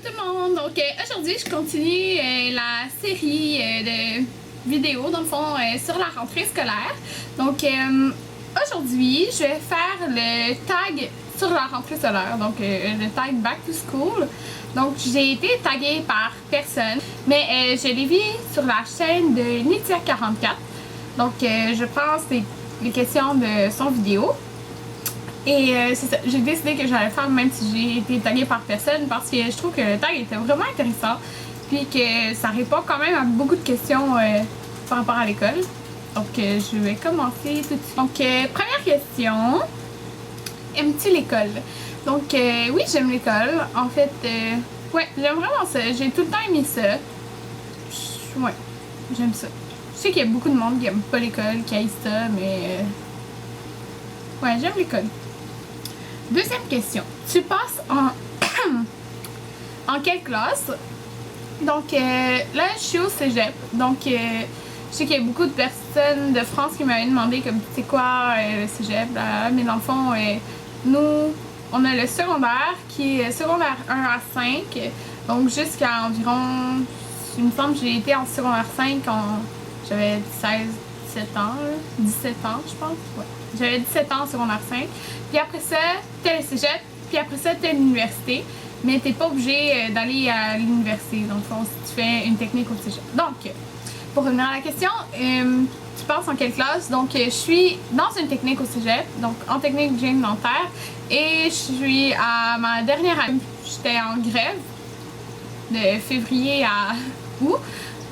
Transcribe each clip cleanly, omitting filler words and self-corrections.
tout le monde! Donc aujourd'hui je continue la série de vidéos dans le fond sur la rentrée scolaire. Donc aujourd'hui je vais faire le tag sur la rentrée scolaire, donc le tag Back to School. Donc j'ai été taguée par personne, mais je l'ai vu sur la chaîne de Nitia44. Donc je pense les questions de son vidéo. Et c'est ça, j'ai décidé que j'allais faire même si j'ai été taguée par personne parce que je trouve que le tag était vraiment intéressant puis que ça répond quand même à beaucoup de questions par rapport à l'école. Donc je vais commencer tout de suite. Donc première question, aimes-tu l'école? Donc oui, j'aime l'école. En fait, ouais, j'aime vraiment ça. J'ai tout le temps aimé ça. Ouais, j'aime ça. Je sais qu'il y a beaucoup de monde qui aime pas l'école, qui haït ça, mais ouais, j'aime l'école. Deuxième question. Tu passes en en quelle classe? Donc là, je suis au cégep. Donc je sais qu'il y a beaucoup de personnes de France qui m'avaient demandé comme c'est quoi le cégep, là. Mais dans le fond, nous, on a le secondaire qui est secondaire 1 à 5. Donc jusqu'à environ, il me semble que j'ai été en secondaire 5 quand j'avais 17 ans, 17 ans je pense. Ouais. J'avais 17 ans en secondaire 5. Puis après ça, t'as le cégep. Puis après ça, t'as l'université. Mais t'es pas obligé d'aller à l'université, dans le fond, si tu fais une technique au cégep. Donc, pour revenir à la question, tu passes en quelle classe? Donc, je suis dans une technique au cégep, donc en technique d'hygiène dentaire. Et je suis à ma dernière année. J'étais en grève de février à août.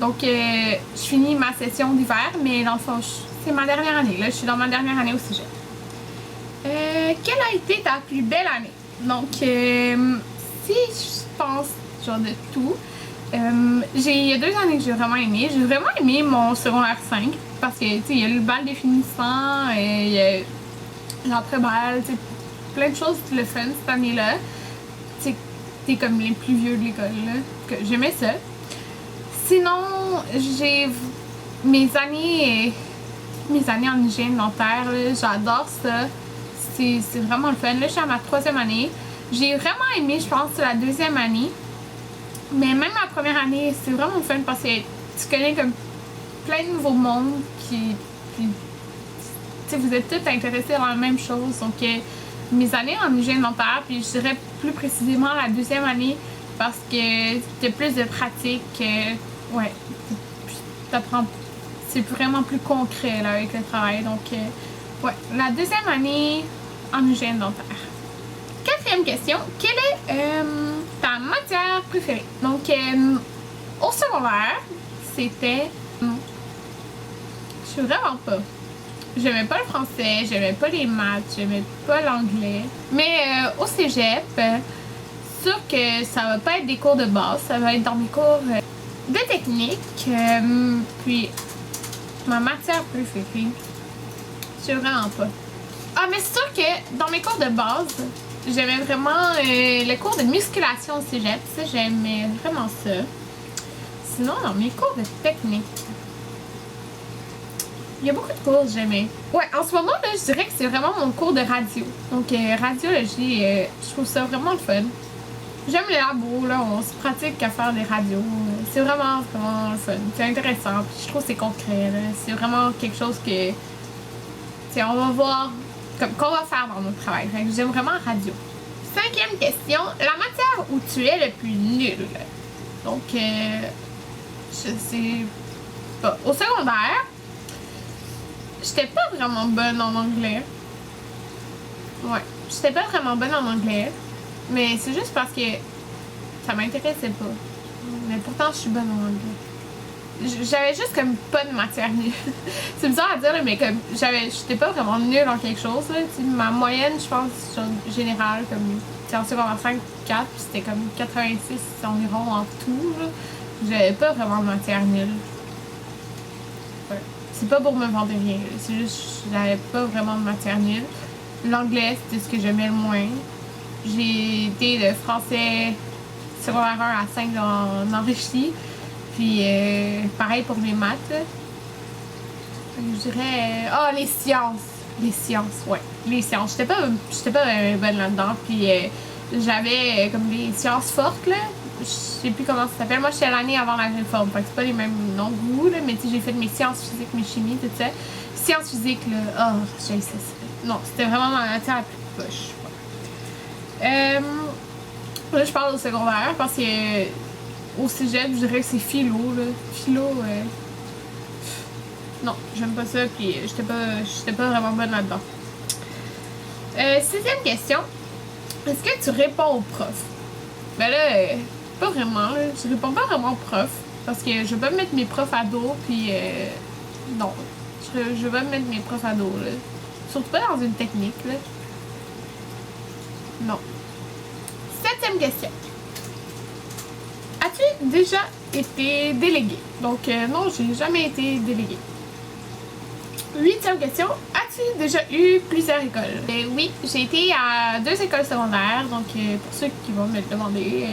Donc, je finis ma session d'hiver, mais dans le fond, c'est ma dernière année. Là, je suis dans ma dernière année au cégep. Quelle a été ta plus belle année? Donc, si je pense genre de tout, il y a 2 années que j'ai vraiment aimé. J'ai vraiment aimé mon secondaire 5 parce que, tu sais, il y a le bal définissant, il y a l'après-bal, tu sais, plein de choses le fun cette année-là. Tu sais, t'es comme les plus vieux de l'école, là, que j'aimais ça. Sinon, j'ai mes années en hygiène dentaire, j'adore ça. C'est vraiment le fun. Là, je suis à ma 3e année. J'ai vraiment aimé, je pense, la 2e année. Mais même la première année, c'est vraiment le fun parce que tu connais comme plein de nouveaux mondes. Puis vous êtes tous intéressés dans la même chose. Donc, mes années en hygiène dentaire, puis je dirais plus précisément la 2e année parce que t'as plus de pratique. Ouais, t'apprends. C'est vraiment plus concret là, avec le travail. Donc, ouais, la 2e année en hygiène dentaire. 4e question, quelle est ta matière préférée? Donc, au secondaire, c'était. Je sais vraiment pas. J'aimais pas le français, j'aimais pas les maths, j'aimais pas l'anglais. Mais au cégep, sûr que ça va pas être des cours de base, ça va être dans mes cours de technique. Puis, ma matière préférée, je sais vraiment pas. Ah, mais c'est sûr que dans mes cours de base, j'aimais vraiment le cours de musculation au cégep. Ça, j'aimais vraiment ça. Sinon, dans mes cours de technique, il y a beaucoup de cours que j'aimais. Ouais, en ce moment, là, je dirais que c'est vraiment mon cours de radio. Donc, radiologie, je trouve ça vraiment le fun. J'aime les labos, là, on se pratique à faire des radios. C'est vraiment, vraiment le fun. C'est intéressant, puis je trouve que c'est concret, là. C'est vraiment quelque chose que, on va voir qu'on va faire dans notre travail. J'aime vraiment la radio. 5e question, la matière où tu es le plus nul. Donc, je sais pas. Au secondaire, j'étais pas vraiment bonne en anglais. Ouais, j'étais pas vraiment bonne en anglais. Mais c'est juste parce que ça m'intéressait pas. Mais pourtant, je suis bonne en anglais. J'avais juste comme pas de matière nulle. C'est bizarre à dire, là, mais comme j'étais pas vraiment nulle en quelque chose. Là. Ma moyenne, je pense, générale, comme en secondaire 5, 4, puis c'était comme 86 environ en tout. J'avais pas vraiment de matière nulle. Ouais. C'est pas pour me vendre rien. C'est juste j'avais pas vraiment de matière nulle. L'anglais, c'était ce que j'aimais le moins. J'ai été de français secondaire 1 à 5 en enrichi. Puis pareil pour mes maths. Je dirais. Ah, les sciences. Les sciences, ouais. Les sciences. J'étais pas bonne là-dedans. Puis j'avais comme des sciences fortes, là. je sais plus comment ça s'appelle. Moi, je suis à l'année avant la réforme. Fait que c'est pas les mêmes noms de goût, là. Mais tu sais, j'ai fait mes sciences physiques, mes chimies, tout ça. Sciences physiques, là. Oh, j'ai ça. Non, c'était vraiment ma matière la plus poche. Là, je parle au secondaire parce que au cégep, je dirais que c'est philo, là. Philo, non, j'aime pas ça, puis j'étais pas vraiment bonne là-dedans. 6e question. Est-ce que tu réponds au prof? Ben là, pas vraiment, là. Je réponds pas vraiment au prof, parce que je veux pas mettre mes profs à dos, puis non. Je veux pas mettre mes profs à dos, là. Surtout pas dans une technique, là. Non. 7e question. As-tu déjà été délégué? Donc, non, j'ai jamais été délégué. 8e question. As-tu déjà eu plusieurs écoles? Oui, j'ai été à 2 écoles secondaires. Donc, pour ceux qui vont me le demander,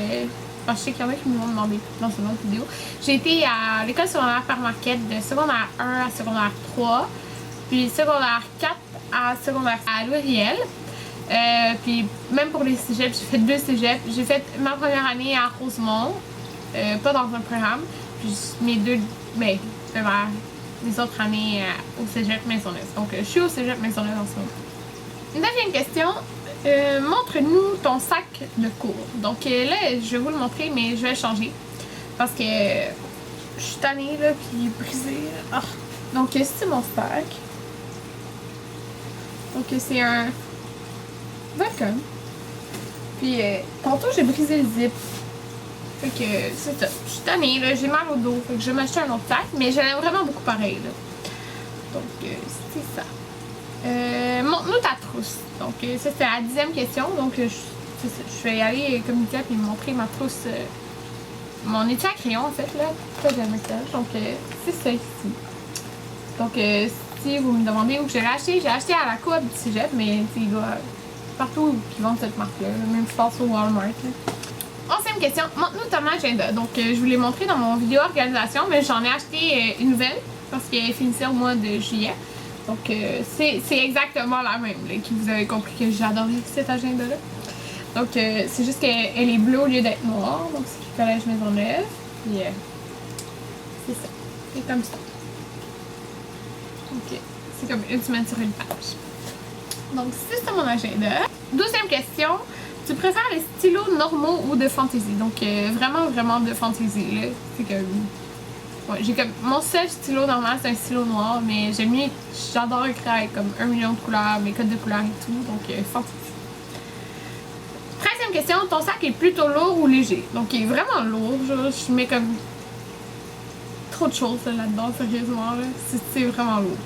je sais qu'il y en a qui me l'ont demandé dans cette autre vidéo. J'ai été à l'école secondaire Parmarquette de secondaire 1 à secondaire 3. Puis secondaire 4 à secondaire à Louriel. Puis même pour les cégeps, j'ai fait 2 cégeps. J'ai fait ma première année à Rosemont, pas dans un programme. Puis mes autres années au cégep Maisonneuve. Donc je suis au cégep Maisonneuve en ce moment. 9e question. Montre-nous ton sac de cours. Donc là, je vais vous le montrer, mais je vais le changer. Parce que je suis tannée, là, puis il est brisé. Oh. Donc c'est mon sac. Donc c'est un Welcome. Puis tantôt j'ai brisé le zip. Fait que c'est ça. Je suis tannée, là, j'ai mal au dos. Fait que je vais m'acheter un autre sac, mais je l'aime vraiment beaucoup pareil, là. Donc c'est ça. Montre-nous ta trousse. Donc ça c'est la 10e question. Donc je vais y aller comme ça puis montrer ma trousse. Mon étui à crayon en fait là. Ça j'ai le message. Donc c'est ça ici. Donc si vous me demandez où je l'ai acheté, j'ai acheté à la coop du cégep, mais il doit partout qui vendent cette marque-là. Même je pense au Walmart. Là. 11e question, montre-nous ton agenda. Donc, je vous l'ai montré dans mon vidéo organisation, mais j'en ai acheté une nouvelle parce qu'elle finissait au mois de juillet. Donc, c'est exactement la même, là, que vous avez compris que j'adorais cet agenda-là. Donc, c'est juste qu'elle est bleue au lieu d'être noire. Donc, c'est le Collège Maisonneuve. Puis, c'est ça. C'est comme ça. Ok. C'est comme une semaine sur une page. Donc, c'est mon agenda. 12e question. Tu préfères les stylos normaux ou de fantaisie? Donc, vraiment de fantaisie, là. C'est comme... Ouais, j'ai comme... Mon seul stylo normal, c'est un stylo noir, mais j'aime mieux... J'adore écrire avec comme 1 million de couleurs, mes codes de couleurs et tout, donc fantaisie. 13e question. Ton sac est plutôt lourd ou léger? Donc, il est vraiment lourd, genre, je mets comme... trop de choses là-dedans, sérieusement, là. C'est vraiment lourd.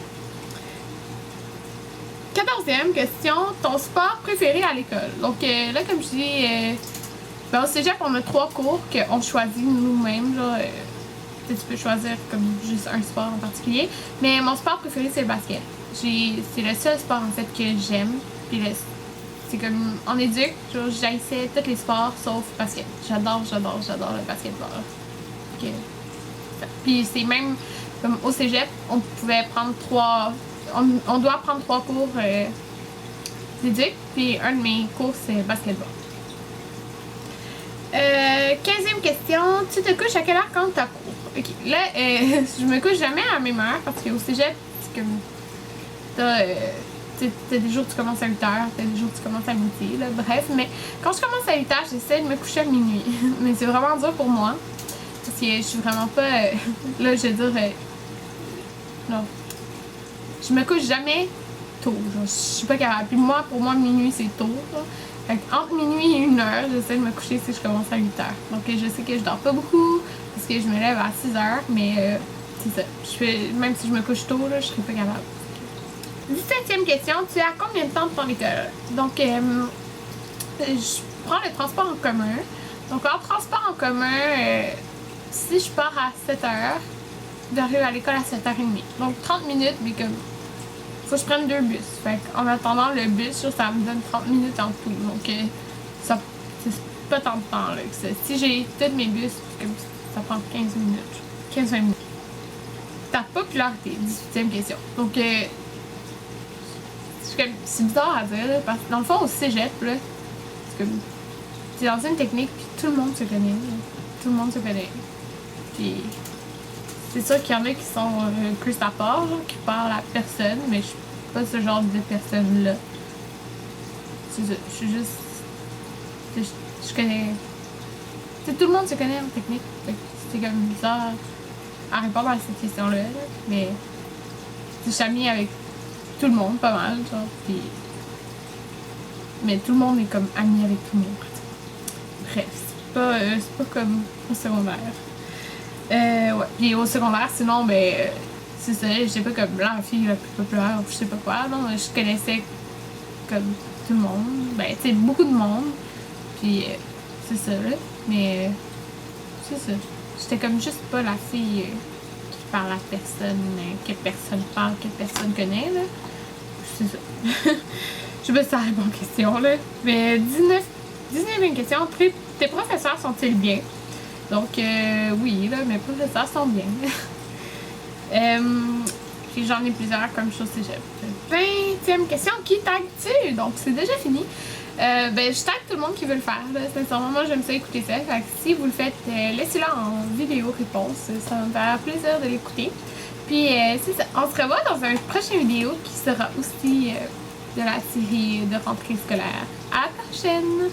14e question, ton sport préféré à l'école. Donc là, comme je dis, au cégep, on a 3 cours qu'on choisit nous-mêmes. Tu peux choisir comme juste un sport en particulier. Mais mon sport préféré, c'est le basket. C'est le seul sport en fait que j'aime. Puis c'est comme en éduc, j'haïssais tous les sports sauf basket. J'adore le basketball. Okay. Puis c'est même comme au cégep, on pouvait prendre 3... On doit prendre 3 cours d'éduc, puis un de mes cours c'est basketball. 15e question, tu te couches à quelle heure quand t'as cours? Ok, là, je me couche jamais à la même heure parce qu'au cégep, c'est comme. T'as des jours où tu commences à 8h, t'as des jours où tu commences à midi, là, bref, mais quand je commence à 8h, j'essaie de me coucher à minuit. Mais c'est vraiment dur pour moi parce que je suis vraiment pas. Là, je veux dire. Non. Je me couche jamais tôt, genre, je suis pas capable. Puis moi, pour moi, minuit c'est tôt. Là. Fait que entre minuit et 1h, j'essaie de me coucher si je commence à 8h. Donc je sais que je dors pas beaucoup, parce que je me lève à 6h, mais c'est ça. Même si je me couche tôt, là, je serais pas capable. 17e question, tu es à combien de temps de ton école? Donc je prends le transport en commun. Donc en transport en commun, si je pars à 7h, j'arrive à l'école à 7h30. Donc 30 minutes, mais comme faut que je prenne 2 bus. Fait en attendant le bus, ça me donne 30 minutes en tout. Donc ça c'est pas tant de temps là, que ça. Si j'ai tous mes bus, comme ça prend 15 minutes. 15-20 minutes. Ta popularité, 18e question. Donc c'est bizarre à dire là, parce que dans le fond au cégep là, c'est comme t'es dans une technique puis tout le monde se connaît. Là. tout le monde se connaît. Puis c'est sûr qu'il y en a qui sont plus à part, genre, qui parlent à personne, mais je suis pas ce genre de personne-là. C'est ça, je suis juste... Je connais... T'sais, tout le monde se connaît en technique, c'est comme bizarre à répondre à cette question-là, mais je suis amie avec tout le monde, pas mal, genre, puis... Mais tout le monde est comme ami avec tout le monde. Bref, c'est pas comme au secondaire. Ouais. Puis au secondaire, sinon, ben, c'est ça, j'étais pas comme la fille la plus populaire, je sais pas quoi, non, je connaissais comme tout le monde, ben, tu sais, beaucoup de monde, puis c'est ça, là, mais c'est ça. J'étais comme juste pas la fille qui parle à personne, que personne parle, que personne connaît, là. C'est ça. Je sais pas si ça répond aux questions, là. Mais 19e question. Tes professeurs sont-ils bien? Donc, oui, là, mes professeurs sont bien. Puis j'en ai plusieurs comme chose cégep. 20e question. Qui tag-tu? Donc, c'est déjà fini. Ben, je tag tout le monde qui veut le faire. Là. Sincèrement, moi, j'aime ça écouter ça. Fait que si vous le faites, laissez-le en vidéo réponse. Ça va me faire plaisir de l'écouter. Puis, c'est ça. On se revoit dans une prochaine vidéo qui sera aussi de la série de rentrée scolaire. À la prochaine!